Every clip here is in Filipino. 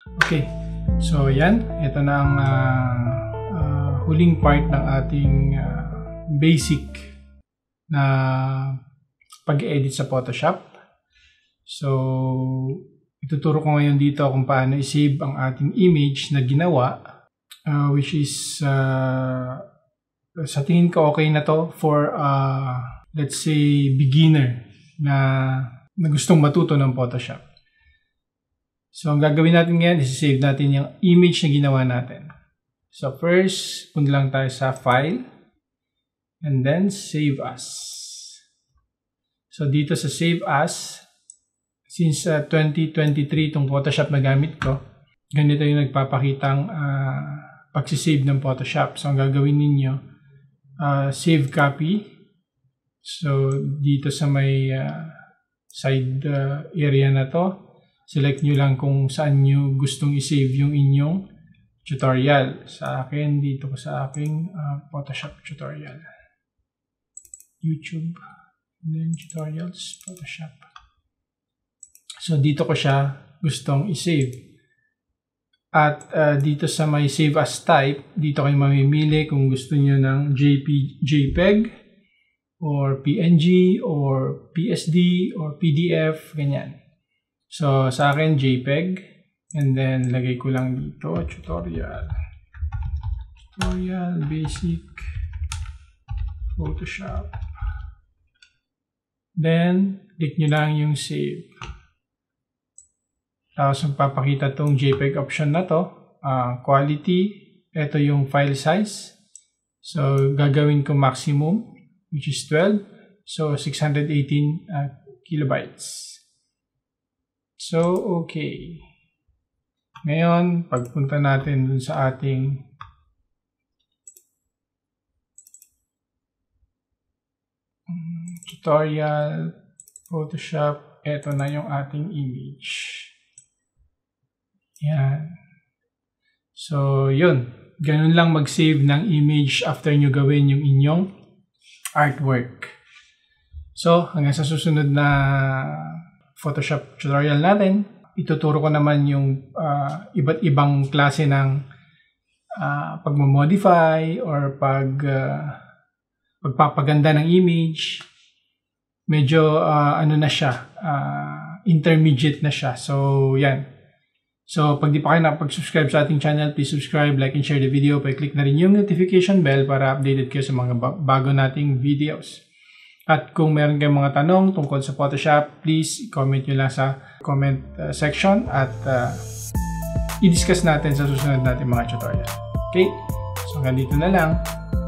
Okay, so yan. Ito na ang huling part ng ating basic na pag-edit sa Photoshop. So, ituturo ko ngayon dito kung paano i-save ang ating image na ginawa, which is sa tingin ko okay na to for let's say beginner na gustong matuto ng Photoshop. So, ang gagawin natin ngayon is save natin yung image na ginawa natin. So, first, punta lang tayo sa File and then Save As. So, dito sa Save As, since 2023 itong Photoshop na gamit ko, ganito yung nagpapakitang pagsisave ng Photoshop. So, ang gagawin ninyo, Save Copy. So, dito sa may side area na to, select nyo lang kung saan nyo gustong i-save yung inyong tutorial. Sa akin, dito ko sa aking Photoshop tutorial. YouTube, then tutorials, Photoshop. So, dito ko siya gustong i-save. At dito sa may Save As type, dito kayo mamimili kung gusto nyo ng JPEG, or PNG, or PSD, or PDF, ganyan. So, sa akin, JPEG. And then, lagay ko lang dito, tutorial. Tutorial, basic, Photoshop. Then, click nyo lang yung save. Tapos, magpapakita tong JPEG option na to. Quality. Ito yung file size. So, gagawin ko maximum, which is 12. So, 618 kilobytes. So, okay. Ngayon, pagpunta natin dun sa ating tutorial, Photoshop, eto na yung ating image. Yan. So, yun. Ganun lang mag-save ng image after nyo gawin yung inyong artwork. So, hanggang sa susunod na Photoshop tutorial natin, ituturo ko naman yung iba't ibang klase ng pagmamodify or pagpapaganda ng image. Medyo ano na siya, intermediate na siya. So, yan. So, pag di pa kayo nakapag-subscribe sa ating channel, please subscribe, like, and share the video. Pa-click na rin yung notification bell para updated kayo sa mga bago nating videos. At kung meron kayong mga tanong tungkol sa Photoshop, please comment nyo lang sa comment section at i-discuss natin sa susunod natin mga tutorial. Okay? So, hanggang dito na lang.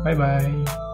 Bye-bye!